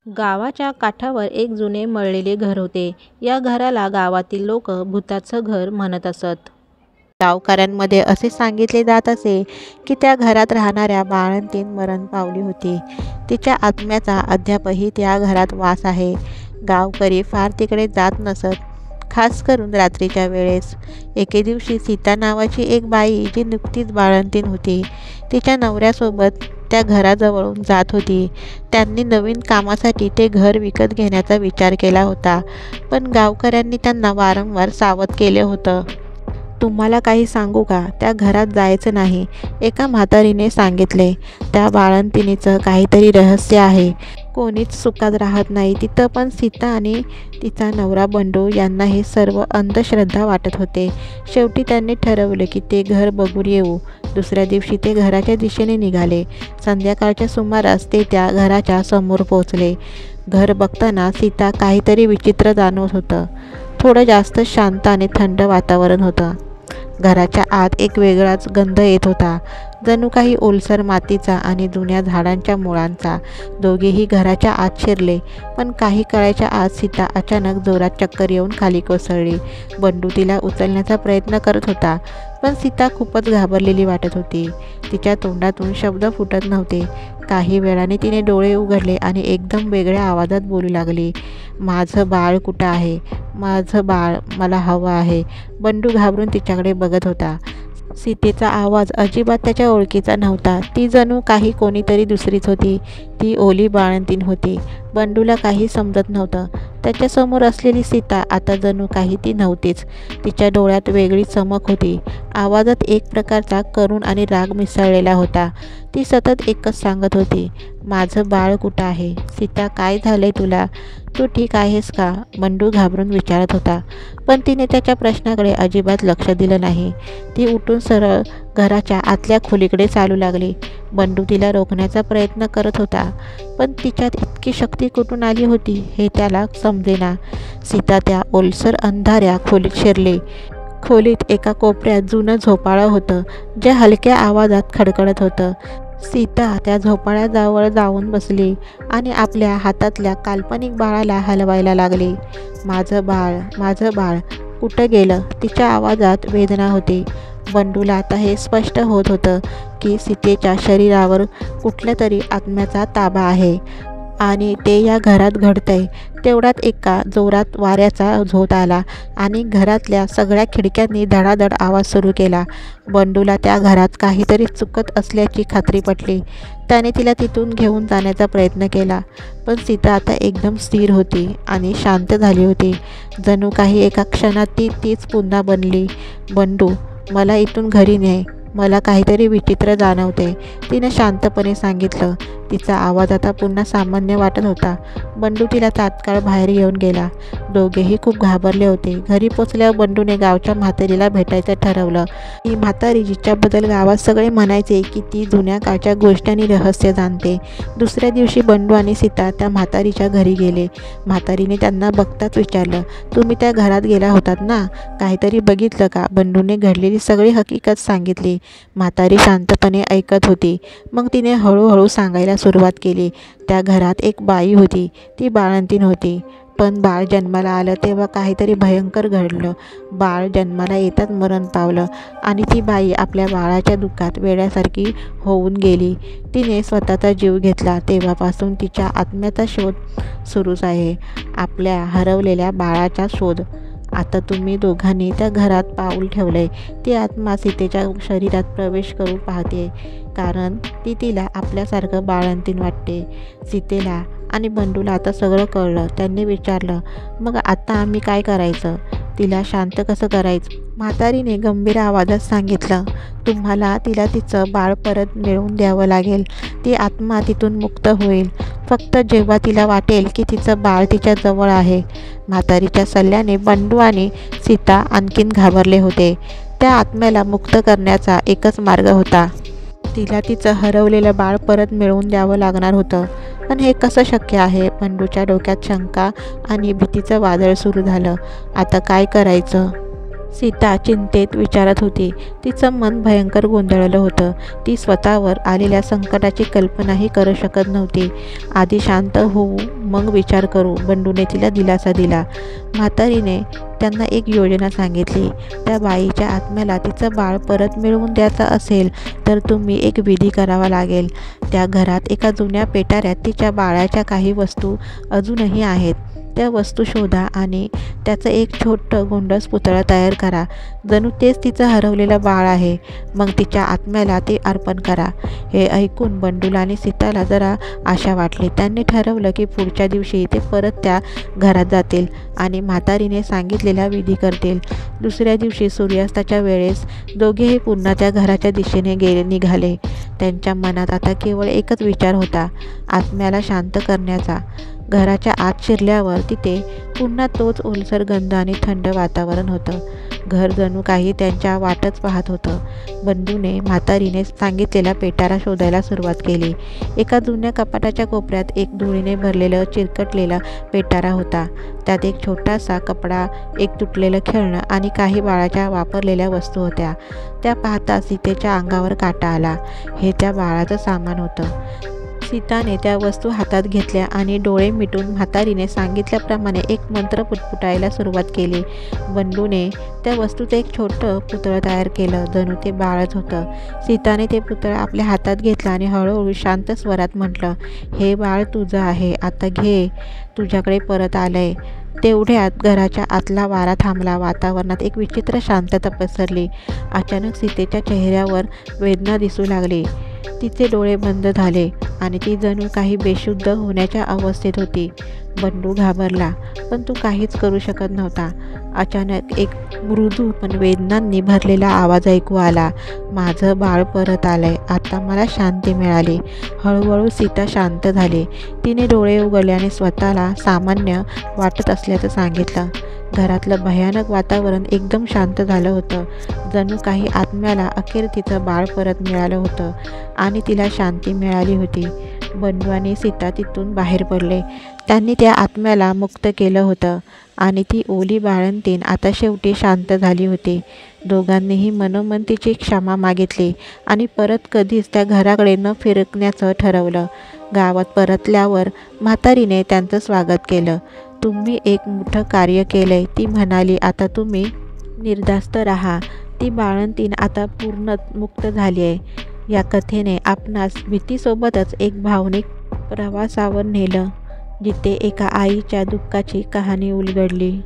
गावाच्या काठावर एक जुने मळलेले घर होते. या घराला गावातील लोक भुताचं घर म्हणत असत. गावकऱ्यांमध्ये असे सांगितले जात असे की त्या घरात राहणाऱ्या बाळंतीण मरण पावली होती. तिच्या आत्म्याचा अद्यापही त्या घरात वास आहे. गावकरी फार तिकडे जात नसत, खास करून रात्रीच्या वेळेस. एके दिवशी सीता नावाची एक बाई, जी नुकतीच बाळंतीण होती, तिच्या नवऱ्यासोबत त्या घराजवळून जात होती. त्यांनी नवीन कामासाठी ते घर विकत घेण्याचा विचार केला होता, पण गावकऱ्यांनी त्यांना वारंवार सावध केले होतं. तुम्हाला काही सांगू का, त्या घरात जायचं नाही, एका म्हातारीने सांगितले. त्या बाळंतिणीचं काहीतरी रहस्य आहे. कोणीच सुखात राहत नाही तिथं. पण सीता आणि तिचा नवरा बंडू यांना हे सर्व अंधश्रद्धा वाटत होते. शेवटी त्यांनी ठरवलं की ते घर बघून येऊ. दुसऱ्या दिवशी ते घराच्या दिशेने निघाले. संध्याकाळच्या सुमारास ते त्या घराच्या समोर पोहोचले. घर बघताना सीता काहीतरी विचित्र जाणवत होतं. थोडं जास्त शांत आणि थंड वातावरण होतं. घराच्या आत एक वेगळाच गंध येत होता, जणू काही ओलसर मातीचा आणि जुन्या झाडांच्या मुळांचा. दोघेही घराच्या आत शिरले, पण काही काळाच्या आत सीता अचानक जोरात चक्कर येऊन खाली कोसळली. बंडू तिला उचलण्याचा प्रयत्न करत होता, पण सीता खूपच घाबरलेली वाटत होती. तिच्या तोंडातून शब्द फुटत नव्हते. काही वेळाने तिने डोळे उघडले आणि एकदम वेगळ्या आवाजात बोलू लागली, माझं बाळ कुठं आहे? माझं बाळ मला हवं आहे. बंडू घाबरून तिच्याकडे बघत होता. सीतेचा आवाज अजिबात त्याच्या ओळखीचा नव्हता. ती जणू काही कोणीतरी दुसरीच होती. ती ओली बाळंतीण होती. बंडूला काही समजत नव्हतं. त्याच्यासमोर असलेली सीता आता जणू काही ती नव्हतीच. तिच्या डोळ्यात वेगळी चमक होती. आवाजात एक प्रकारचा करुण आणि राग मिसळलेला होता. ती सतत एकच सांगत होती, माझं बाळ कुठं आहे? सीता, काय झालंय तुला? तू ठीक आहेस का? बंडू घाबरून विचारत होता, पण तिने त्याच्या प्रश्नाकडे अजिबात लक्ष दिलं नाही. ती उठून सरळ घराच्या आतल्या खोलीकडे चालू लागली. बंडू तिला रोखण्याचा प्रयत्न करत होता, पण तिच्यात इतकी शक्ती कुठून आली होती हे त्याला समजेना. सीता त्या ओलसर अंधाऱ्या खोलीत शिरली. खोलीत एका कोपऱ्यात जुनं झोपाळं होतं, जे हलक्या आवाजात खडखडत होतं. सीता त्या झोपाळ्याजवळ जाऊन बसली आणि आपल्या हातातल्या काल्पनिक बाळाला हलवायला लागली. माझं बाळ, माझं बाळ कुठं गेलं? तिच्या आवाजात वेदना होती. बंडूला आता हे स्पष्ट होत होतं की सीतेच्या शरीरावर कुठल्या तरी आत्म्याचा ताबा आहे आणि ते या घरात घडतंय. तेवढ्यात एका जोरात वाऱ्याचा झोत आला आणि घरातल्या सगळ्या खिडक्यांनी धडाधड आवाज सुरू केला. बंडूला त्या घरात काहीतरी चुकत असल्याची खात्री पटली. त्याने तिला तिथून घेऊन जाण्याचा प्रयत्न केला, पण सीता आता एकदम स्थिर होती आणि शांत झाली होती. जणू काही एका क्षणात तीच पुन्हा बनली. बंडू, मला इथून घरी ने, मला काहीतरी विचित्र जाणवते, तिने शांतपणे सांगितलं. तिचा आवाज आता पुन्हा सामान्य वाटत होता. बंडू तिला तात्काळ बाहेर घेऊन गेला. दोघेही खूप घाबरले होते. घरी पोचल्यावर बंडूने गावच्या म्हातारीला भेटायचं ठरवलं. ही म्हातारी, जिच्याबद्दल गावात सगळे म्हणायचे की ती जुन्या काळच्या गोष्टी आणि रहस्य जाणते. दुसऱ्या दिवशी बंडू आणि सीता त्या म्हातारीच्या घरी गेले. म्हातारीने त्यांना बघताच विचारलं, तुम्ही त्या घरात गेला होतात ना? काहीतरी बघितलं का? बंडूने घडलेली सगळी हकीकत सांगितली. म्हातारी शांतपणे ऐकत होती. मग तिने हळूहळू सांगायला सुरुवात केली. त्या घरात एक बाई होती. ती बाळंतीण होती, पण बाळ जन्माला आलं तेव्हा काहीतरी भयंकर घडलं. बाळ जन्माला येताच मरण पावलं आणि ती बाई आपल्या बाळाच्या दुःखात वेड्यासारखी होऊन गेली. तिने स्वतःचा जीव घेतला. तेव्हापासून तिच्या आत्म्याचा शोध सुरूच आहे, आपल्या हरवलेल्या बाळाचा शोध. आता तुम्ही दोघांनी त्या घरात पाऊल ठेवलंय. ती आत्मा सीतेच्या शरीरात प्रवेश करू पाहते, कारण ती तिला आपल्यासारखं बाळंतीण वाटते. सीतेला आणि बंडूला आता सगळं कळलं. त्यांनी विचारलं, मग आता आम्ही काय करायचं? तिला शांत कसं करायचं? म्हातारीने गंभीर आवाजात सांगितलं, तुम्हाला तिला तिचं बाळ परत मिळवून द्यावं लागेल. ती आत्मा तिथून मुक्त होईल फक्त जेव्हा तिला वाटेल की तिचं बाळ तिच्या जवळ आहे. म्हातारीच्या सल्ल्याने बंडू आणि सीता आणखीन घाबरले होते. त्या आत्म्याला मुक्त करण्याचा एकच मार्ग होता. तिला तिचं हरवलेलं बाळ परत मिळवून द्यावं लागणार होतं. पण हे कसं शक्य आहे? बंडूच्या डोक्यात शंका आणि भीतीचं वादळ सुरू झालं. आता काय करायचं? सीता चिंतेत विचारत होती. तिचं मन भयंकर गोंधळलं होतं. ती स्वतःवर आलेल्या संकटाची कल्पनाही करू शकत नव्हती. आधी शांत होऊ, मग विचार करू, बंडूने तिला दिलासा दिला. म्हातारीने त्यांना एक योजना सांगितली. त्या बाईच्या आत्म्याला तिचं बाळ परत मिळवून द्यायचं असेल तर तुम्ही एक विधी करावा लागेल. त्या घरात एका जुन्या पेटाऱ्यात तिच्या बाळाच्या काही वस्तू अजूनही आहेत. त्या वस्तू शोधा आणि त्याचं एक छोटं गोंडस पुतळं तयार करा. जणू तेच तिचं हरवलेलं बाळ आहे. मग तिच्या आत्म्याला ते अर्पण करा. हे ऐकून बंडूला आणि सीताला जरा आशा वाटली. त्यांनी ठरवलं की पुढच्या दिवशी ते परत त्या घरात जातील आणि म्हातारीने सांगितलेला विधी करतील. दुसऱ्या दिवशी सूर्यास्ताच्या वेळेस दोघेही पुन्हा त्या घराच्या दिशेने निघाले. त्यांच्या मनात आता केवळ एकच विचार होता, आत्म्याला शांत करण्याचा. घराच्या आत शिरल्यावर तिथे पुन्हा तोच ओलसर गंध आणि थंड वातावरण होतं. घर जणू काही त्यांच्या वाटच पाहत होतं. बंडूने म्हातारीने सांगितलेला पेटारा शोधायला सुरुवात केली. एका जुन्या कपाटाच्या कोपऱ्यात एक धुळीने भरलेलं चिरकटलेला पेटारा होता. त्यात एक छोटासा कपडा, एक तुटलेलं खेळणं आणि काही बाळाच्या वापरलेल्या वस्तू होत्या. त्या पाहता सीतेच्या अंगावर काटा आला. हे त्या बाळाचं सामान होतं. सीताने त्या वस्तू हातात घेतल्या आणि डोळे मिटून म्हातारीने सांगितल्याप्रमाणे एक मंत्र पुटपुटायला सुरुवात केली. बंडूने त्या वस्तूचं एक छोटं पुतळं तयार केलं. जणू ते बाळच होतं. सीताने ते पुतळं आपल्या हातात घेतलं आणि हळूहळू शांत स्वरात म्हटलं, हे बाळ तुझं आहे, आता घे, तुझ्याकडे परत आलंय. तेवढ्यात घराच्या आतला वारा थांबला. वातावरणात एक विचित्र शांतता पसरली. अचानक सीतेच्या चेहऱ्यावर वेदना दिसू लागली. तिचे डोळे बंद झाले आणि ती जणू काही बेशुद्ध होण्याच्या अवस्थेत होती. बंडू घाबरला, पण तो काहीच करू शकत नव्हता. अचानक एक मृदू पण वेदनांनी भरलेला आवाज ऐकू आला, माझं बाळ परत आलंय, आता मला शांती मिळाली. हळूहळू सीता शांत झाली. तिने डोळे उघडले आणि स्वतःला सामान्य वाटत असल्याचं सांगितलं. घरातलं भयानक वातावरण एकदम शांत झालं होतं. जणू काही आत्म्याला अखेर तिचं बाळ परत मिळालं होतं आणि तिला शांती मिळाली होती. बंडू आणि सीता तिथून बाहेर पडले. त्यांनी त्या आत्म्याला मुक्त केलं होतं आणि ती ओली बाळंतीण आता शेवटी शांत झाली होती. दोघांनीही मनोमन तिची क्षमा मागितली आणि परत कधीच त्या घराकडे न फिरकण्याचं ठरवलं. गावात परतल्यावर म्हातारीने त्यांचं स्वागत केलं. तुम्ही एक मोठं कार्य केलंय, ती म्हणाली. आता तुम्ही निर्धास्त राहा. ती बाळंतीण आता पूर्ण मुक्त झाली आहे. या कथेने आपणास भीतीसोबतच एक भावनिक प्रवासावर नेलं, जिथे एका आईच्या दुःखाची कहाणी उलगडली.